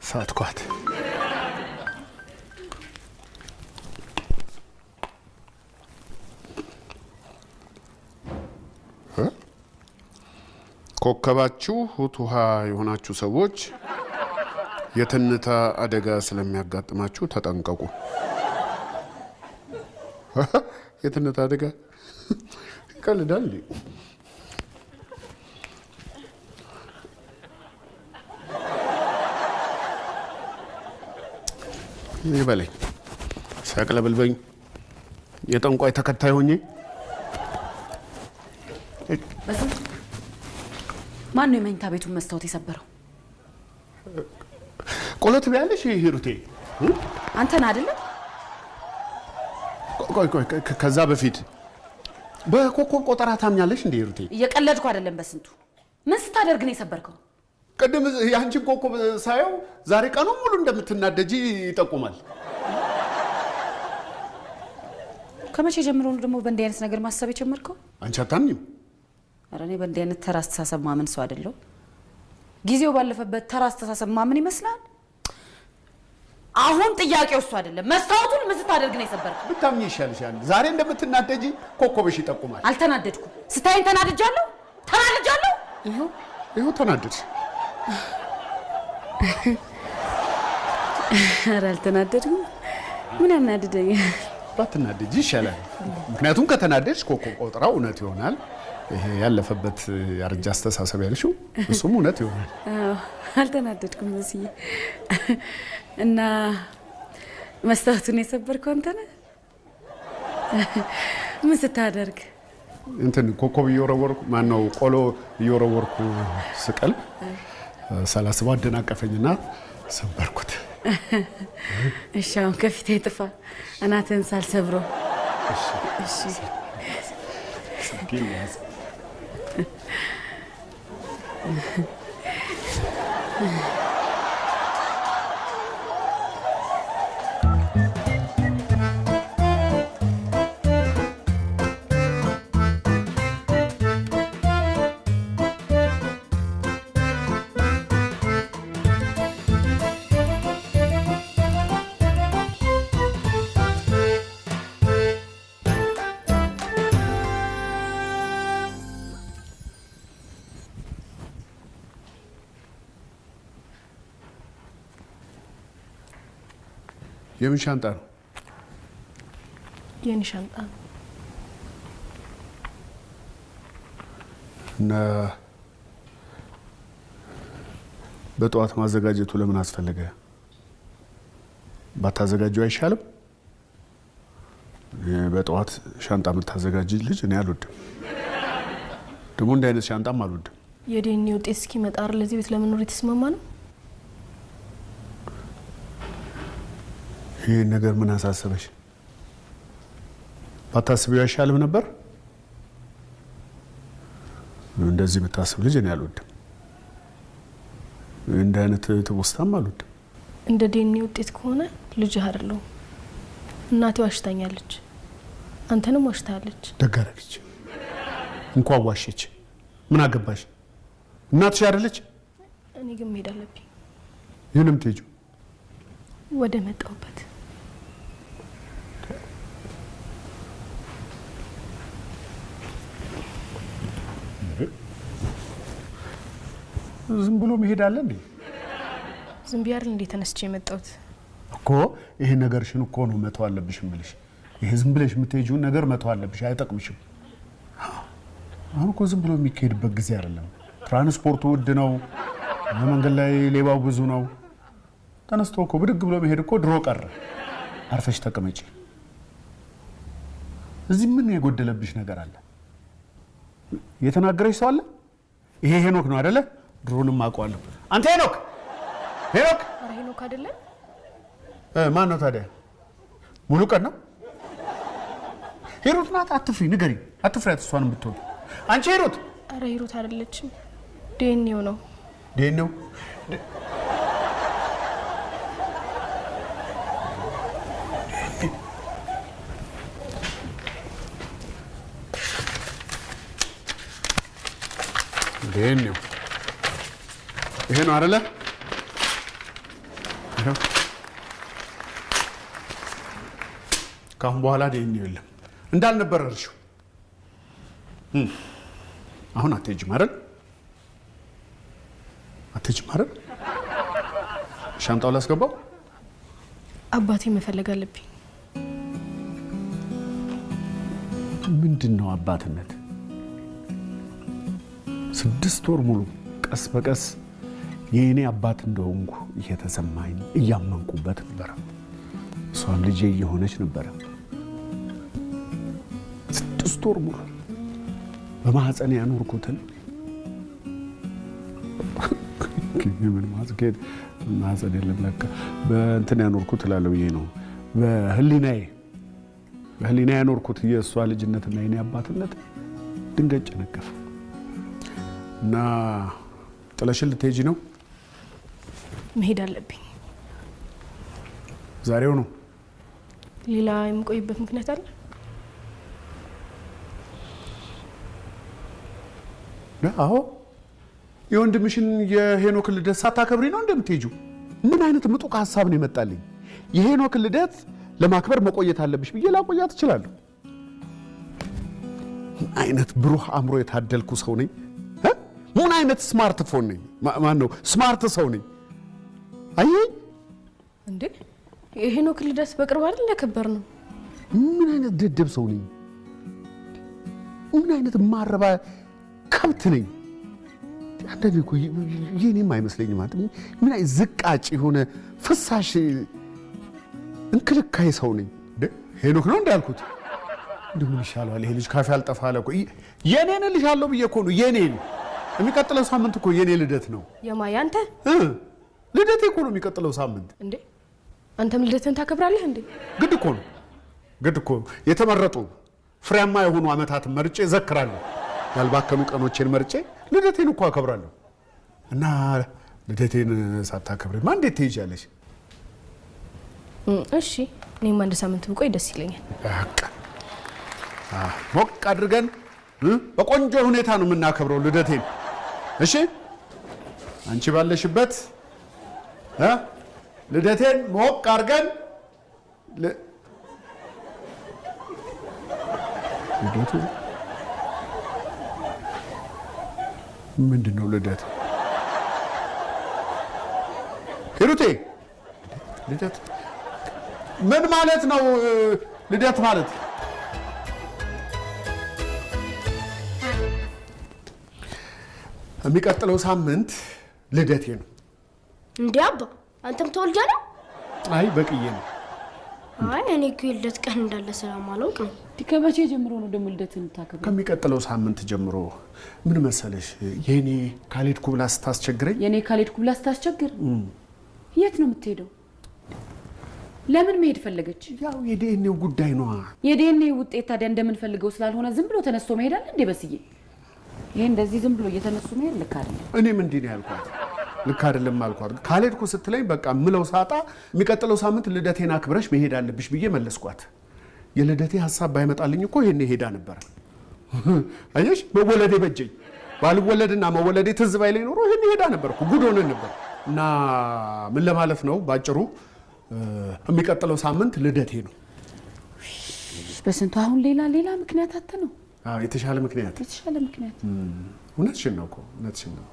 ሳትኳት ኮከባችሁ ሁቱሃ የሆናችሁ ሰዎች የትንታ አደጋ ስለሚያጋጥማችሁ ተጠንቀቁ። የትንታ አደጋ ይቀልዳል። ይበለኝ ሳቅለብልበኝ የጠንቋይ ተከታይ ሆኜ ማን ነው የመኝታ ቤቱን መስታወት የሰበረው? ቆሎት ቢያለሽ ሂሩቴ አንተን አይደለም? ቆይ ከዛ በፊት በኮከብ ቆጠራ ታምኛለሽ እንዴ ሂሩቴ? እየቀለድኩ አይደለም። በስንቱ ምን ስታደርግ ነው የሰበርከው? ቀደም ያንቺን ኮከብ ሳየው ዛሬ ቀኑ ሙሉ እንደምትናደጂ ይጠቁማል። ከመቼ ጀምሮ ነው ደግሞ በእንዲህ አይነት ነገር ማሰብ የጀመርከው? አንቺ አታምኚም? ኧረ እኔ በእንዲህ አይነት ተራ አስተሳሰብ ማመን ሰው አይደለሁ። ጊዜው ባለፈበት ተራ አስተሳሰብ ማመን ይመስላል። አሁን ጥያቄው እሱ አይደለም። መስታወቱን ምን ስታደርግ ነው የሰበርከው? ብታምኚ ይሻልሻል። ዛሬ እንደምትናደጂ ኮከብሽ ይጠቁማል። አልተናደድኩም። ስታይን ተናድጃለሁ። ይኸው ተናደድሽ። ኧረ አልተናደድኩም። ምን ያናድደኛል? ባትናደጂ ይሻላል። ምክንያቱም ከተናደድሽ ኮከብ ቆጠራው እውነት ይሆናል። ይሄ ያለፈበት ያረጃ አስተሳሰብ ያልሽው እሱም እውነት ይሆናል። አዎ አልተናደድኩም መስዬ። እና መስታወቱን የሰበርከው አንተ ነህ? ምን ስታደርግ? እንትን ኮከብ እየወረወርኩ ማነው ቆሎ እየወረወርኩ ስቀል ሳላስበው አደናቀፈኝና ሰበርኩት። እሺ አሁን ከፊቴ ጥፋ፣ እናትህን ሳልሰብረው። እሺ የምን ሻንጣ ነው? የኔ ሻንጣ ነው። እና በጠዋት ማዘጋጀቱ ለምን አስፈለገ? ባታዘጋጀው አይሻልም? በጠዋት ሻንጣ የምታዘጋጅ ልጅ እኔ አልወድም። ደግሞ እንዲህ አይነት ሻንጣም አልወድም። የዴኒ ውጤት እስኪመጣ ለዚህ ቤት ለመኖር የተስማማ ነው። ይሄ ነገር ምን አሳሰበሽ? ባታስቢው አይሻልም ነበር? እንደዚህ የምታስብ ልጅ እኔ አልወድም። እንደ አይነት ትውስታም አልወድም። እንደ ዴኒ ውጤት ከሆነ ልጅህ አይደለሁም። እናቴ ዋሽታኛለች፣ አንተንም ዋሽታለች። ደግ አደረገች። እንኳን ዋሸች። ምን አገባሽ? እናትሽ አይደለች? እኔ ግን መሄድ አለብኝ። የለም ትሄጂው? ወደ መጣሁበት። ዝም ብሎ መሄድ አለ እንዴ? ዝም ብዬ አይደል እንዴ ተነስቼ የመጣሁት እኮ። ይሄ ነገርሽን እኮ ነው መተው አለብሽ እምልሽ። ይሄ ዝም ብለሽ የምትሄጂውን ነገር መተው አለብሽ። አይጠቅምሽም። አሁን እኮ ዝም ብሎ የሚካሄድበት ጊዜ አይደለም። ትራንስፖርቱ ውድ ነው። መንገድ ላይ ሌባው ብዙ ነው። ተነስቶ እኮ ብድግ ብሎ መሄድ እኮ ድሮ ቀረ። አርፈሽ ተቀመጪ። እዚህ ምን የጎደለብሽ ነገር አለ? የተናገረሽ ሰው አለ? ይሄ ሄኖክ ነው አይደለ? ድሮንም አውቀዋለሁ። አንተ ሄኖክ! ሄኖክ! አረ ሄኖክ አይደለም። ማን ነው ታዲያ? ሙሉ ቀን ነው? ሂሩት ናት። አትፍሪ፣ ንገሪ። አትፍሪያት እሷንም ብትሆን። አንቺ ሂሩት! አረ ሂሩት አይደለችም፣ ዴኒው ነው። ዴኒው? ዲኤንኤው ይሄ ነው አይደለ? ካሁን በኋላ ዲኤንኤው የለም እንዳልነበረ እርሺው። አሁን አትሄጂም አይደል? አትሄጂም አይደል? ሻንጣው ላስገባው። አባቴ መፈለግ አለብኝ። ምንድን ነው አባትነት? 6 ወር ሙሉ ቀስ በቀስ የእኔ አባት እንደሆንኩ እየተሰማኝ እያመንኩበት ነበረ። እሷም ልጄ እየሆነች ነበረ። 6 ወር ሙሉ በማህፀን ያኖርኩትን ምን ማስኬድ ማህፀን የለም ለካ በእንትን ያኖርኩት እላለሁ ብዬ ነው። በህሊናዬ ያኖርኩት የእሷ ልጅነትና የኔ አባትነት ድንገት ጨነገፈ እና ጥለሽን ልትሄጂ ነው? መሄድ አለብኝ። ዛሬው ነው? ሌላ የምቆይበት ምክንያት አለ? አዎ የወንድምሽን የሄኖክ ልደት ሳታከብሪ ነው እንደምትሄጂው? ምን አይነት ምጡቅ ሀሳብ ነው የመጣልኝ? የሄኖክ ልደት ለማክበር መቆየት አለብሽ ብዬ ላቆያት እችላለሁ። ምን አይነት ብሩህ አእምሮ የታደልኩ ሰው ነኝ? ምን አይነት ስማርትፎን ነኝ? ማን ነው ስማርት ሰው ነኝ? አየኝ እንዴ የሄኖክ ልደት በቅርብ አይደል ያከበር ነው? ምን አይነት ደደብ ሰው ነኝ? ምን አይነት ማረባ ከብት ነኝ? አንዳንዴ እኮ የኔም አይመስለኝም ማለት ምን አይነት ዝቃጭ የሆነ ፍሳሽ እንክልካይ ሰው ነኝ። ሄኖክ ነው እንዳልኩት እንደምን ይሻላል ይሄ ልጅ ካፌ አልጠፋለ እኮ የኔን ልሻለሁ ብዬ እኮ ነው የኔን። የሚቀጥለው ሳምንት እኮ የኔ ልደት ነው። የማያ አንተ ልደቴ እኮ ነው የሚቀጥለው ሳምንት። እንዴ አንተም ልደትን ታከብራለህ እንዴ? ግድ እኮ የተመረጡ ፍሬያማ የሆኑ አመታትን መርጬ ዘክራለሁ። ያልባከኑ ቀኖቼን መርጬ ልደቴን እኮ አከብራለሁ። እና ልደቴን ሳታከብሪ ማን እንዴት ትሄጃለሽ? እሺ እኔም አንድ ሳምንት ብቆይ ደስ ይለኛል። በቃ ሞቅ አድርገን በቆንጆ ሁኔታ ነው የምናከብረው ልደቴን። እሺ አንቺ ባለሽበት ልደቴን ሞቅ አድርገን ልደቱ ምንድን ነው ልደት? ሂሩቴ ልደት ምን ማለት ነው? ልደት ማለት የሚቀጥለው ሳምንት ልደቴ ነው። እንዴ አባ አንተም ተወልጃ ነው? አይ በቅዬ ነው። አይ እኔ እኮ የልደት ቀን እንዳለ ስለማላውቅ ነው። ከመቼ ጀምሮ ነው ደግሞ ልደት የምታከብረው? ከሚቀጥለው ሳምንት ጀምሮ። ምን መሰለሽ የኔ ካልሄድኩ ብላ ስታስቸግረኝ። የኔ ካልሄድኩ ብላ ስታስቸግር? የት ነው የምትሄደው? ለምን መሄድ ፈለገች? ያው የዲኤንኤው ጉዳይ ነው። የዲኤንኤው ውጤት ታዲያ እንደምንፈልገው ስላልሆነ ዝም ብሎ ተነስቶ መሄድ አለ እንዴ? በስዬ ይሄ እንደዚህ ዝም ብሎ እየተነሱ መሄድ ልክ አይደለም። እኔም እንዲህ ነው ያልኳት። ልክ አይደለም አልኳት። ካልሄድኩ ስትለኝ በቃ ምለው ሳጣ የሚቀጥለው ሳምንት ልደቴን አክብረሽ መሄድ አለብሽ ብዬ መለስኳት። የልደቴ ሀሳብ ባይመጣልኝ እኮ ይሄኔ ሄዳ ነበር። አየሽ መወለዴ በጀኝ። ባልወለድና መወለዴ ትዝ ባይለኝ ኖሮ ይሄኔ ሄዳ ነበር እኮ ጉድ ሆነን ነበር። እና ምን ለማለት ነው ባጭሩ የሚቀጥለው ሳምንት ልደቴ ነው። በስንቱ አሁን ሌላ ምክንያት አተ ነው? አዎ የተሻለ ምክንያት እውነትሽን ነው እኮ እውነትሽን ነው።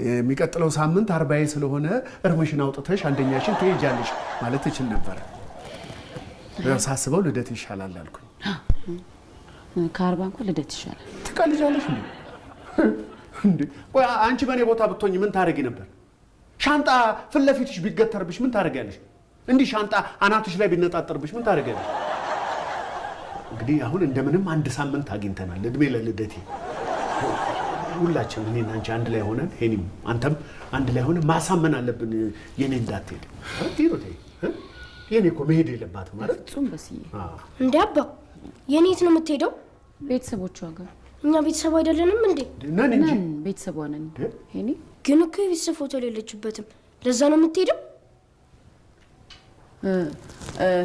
የሚቀጥለው ሳምንት 40 ስለሆነ እርምሽን አውጥተሽ አንደኛሽን ትሄጃለሽ ማለት እችል ነበር። ሳስበው ልደት ይሻላል አልኩኝ። ከ40 እንኳን ልደት ይሻላል። ትቀልጃለሽ እንዴ? ቆይ አንቺ በኔ ቦታ ብትሆኝ ምን ታደርጊ ነበር? ሻንጣ ፊት ለፊትሽ ቢገተርብሽ ምን ታደርጊያለሽ? እንዲህ ሻንጣ አናትሽ ላይ ቢነጣጠርብሽ ምን ታደርጊያለሽ? እንግዲህ አሁን እንደምንም አንድ ሳምንት አግኝተናል። እድሜ ለልደቴ። ሁላችን እኔና አንቺ አንድ ላይ ሆነን ሄኒም አንተም አንድ ላይ ሆነን ማሳመን አለብን የኔ እንዳትሄድ። ቲሮቴ የኔ እኮ መሄድ የለባትም ማለት ጹም በስዬ እንዴ አባ የኔ የት ነው የምትሄደው? ቤተሰቦቿ ጋር። እኛ ቤተሰብ አይደለንም እንዴ? ነን እንጂ ቤተሰቧ ነን። ሄኒ ግን እኮ የቤተሰብ ፎቶ የሌለችበትም። ለዛ ነው የምትሄደው?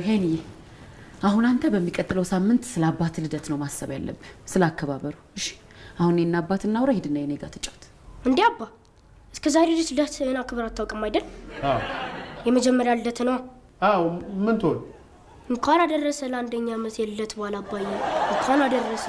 ሄኒ አሁን አንተ በሚቀጥለው ሳምንት ስለ አባት ልደት ነው ማሰብ ያለብህ፣ ስለ አከባበሩ። እሺ አሁን እኔና አባት እናውራ። ሂድና የኔ ጋር ተጫወት። እንዴ አባ እስከ ዛሬ ድረስ ልደትህን አክብረህ አታውቅም አይደል? አዎ የመጀመሪያ ልደት ነው። አዎ ምን ትሆን? እንኳን አደረሰ ለአንደኛ ዓመት የልደት በዓል አባዬ፣ እንኳን አደረሰ።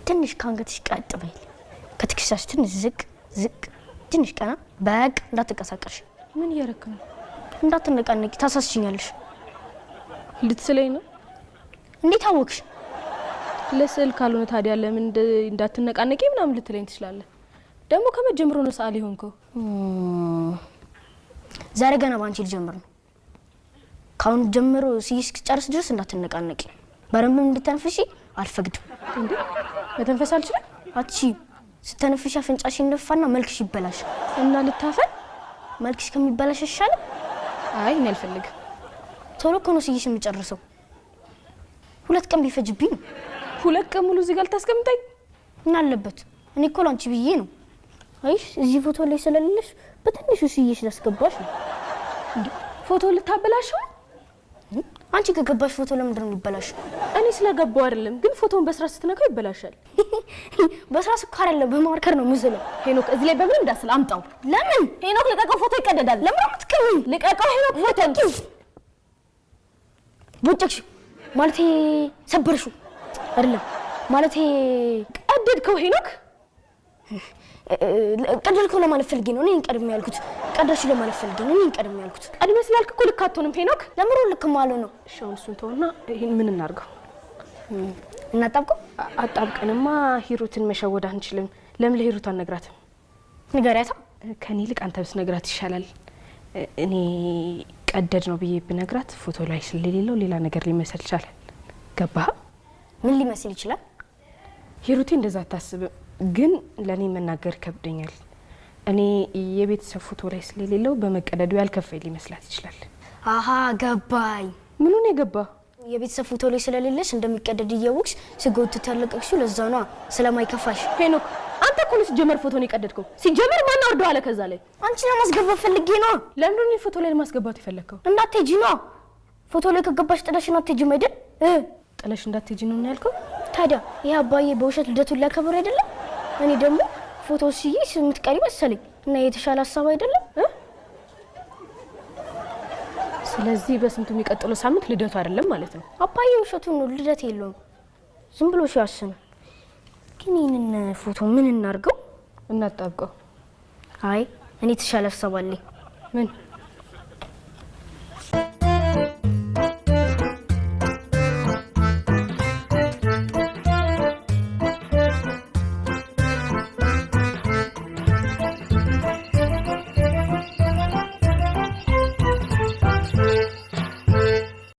ትንሽ ካንገትሽ ቀጥ በይል፣ ከትከሻሽ ትንሽ ዝቅ ዝቅ፣ ትንሽ ቀና። በቃ እንዳትንቀሳቀሽ። ምን እያረክ ነው? እንዳትነቃነቂ፣ ታሳስችኛለሽ። ልትስለኝ ነው? እንዴት አወቅሽ? ለስዕል ካልሆነ ታዲያ ለምን እንዳትነቃነቂ ምናምን ልትለኝ ትችላለህ? ደግሞ ከመጀመሩ ነው ሰዓሊ ሆንከው። ዛሬ ገና ባንቺ ልጀምር ነው። ካሁን ጀምሮ እስኪጨርስ ድረስ እንዳትነቃነቂ። በረምብ እንድትተንፍሺ አልፈቅድም። እንዴ መተንፈስ አልችልም? አቺ ስተነፍሽ አፍንጫሽ ይነፋና መልክሽ ይበላሽ። እና ልታፈን? መልክሽ ከሚበላሽ ይሻላል። አይ እኔ አልፈልግም። ቶሎ እኮ ነው ስይሽ የምጨርሰው። 2 ቀን ቢፈጅብኝ ነው። 2 ቀን ሙሉ እዚህ ጋር ልታስቀምጠኝ? ምን አለበት? እኔ እኮ ላንቺ ብዬ ነው። አይሽ እዚህ ፎቶ ላይ ስለሌለሽ በትንሹ ስይሽ ላስገባሽ ነው። እንዴ ፎቶ ልታበላሽው? አንቺ ከገባሽ ፎቶ ለምንድን ነው የሚበላሽው? እኔ ስለገባው አይደለም፣ ግን ፎቶውን በስራ ስትነካው ይበላሻል። በስራ እኮ አይደለም በማርከር ነው ምስለው። ሄኖክ እዚህ ላይ በምን እንዳስል አምጣው። ለምን ሄኖክ ልቀቀው፣ ፎቶ ይቀደዳል። ለምን አትከኝ? ልቀቀው ሄኖክ፣ ፎቶ ቦጨቅሽ ማለቴ ሰበርሽው አይደለም ማለቴ ቀደድከው ሄኖክ። ቀደድከው ለማለት ፈልጌ ነው። እኔን ቀድሜ ያልኩት ቀደድሽው ለማለት ፈልጌ ነው። እኔን ቀድሜ ያልኩት ቀድሜ ስላልክ እኮ ልክ አትሆንም ሄኖክ። ለምን ልክ ማለት ነው? እሺ አሁን እሱን ተውና ይሄን ምን እናርገው? እናጣብቀው? አጣብቀንማ ሂሩትን መሸወድ አንችልም። ለምን ለሂሩት አነግራትም? ንገሪያታ። ከኔ ይልቅ አንተ ብትነግራት ይሻላል። እኔ ቀደድ ነው ብዬ ብነግራት ፎቶ ላይ ስለሌለው ሌላ ነገር ሊመስል ይችላል። ገባህ? ምን ሊመስል ይችላል? ሂሩቴ እንደዛ አታስብም፣ ግን ለኔ መናገር ከብደኛል። እኔ የቤተሰብ ፎቶ ላይ ስለሌለው በመቀደዱ ያልከፋይ ሊመስላት ይችላል። አሃ ገባኝ። ምኑን የገባ? የቤተሰብ ፎቶ ላይ ስለሌለሽ እንደሚቀደድ እያወቅሽ ስጎትት ያለቀቅሽው ለዛ ነው፣ ስለማይከፋሽ። ሄኖክ አንተ እኮ ነው ሲጀመር ፎቶ ነው የቀደድከው። ሲጀመር ማን አወርደው አለ? ከዛ ላይ አንቺ ለማስገባት ፈልጌ ነው። ለምን ነው ፎቶ ላይ ለማስገባት የፈለከው? እንዳትሄጂ ነው። ፎቶ ላይ ከገባሽ ጥለሽ እንዳትሄጂም አይደል? ጥለሽ እንዳትሄጂ ነው ያልከው? ታዲያ ይሄ አባዬ በውሸት ልደቱን ሊያከብር አይደለም? እኔ ደግሞ ፎቶ ሲይዝ የምትቀሪ መሰለኝ እና የተሻለ ሀሳብ አይደለም? ስለዚህ በስንቱ የሚቀጥለው ሳምንት ልደቱ አይደለም ማለት ነው? አባዬ ውሸቱን ነው፣ ልደት የለውም። ዝም ብሎ ሲያስነ። ግን ይህንን ፎቶ ምን እናርገው? እናጣብቀው? አይ እኔ የተሻለ ሀሳብ አለኝ። ምን?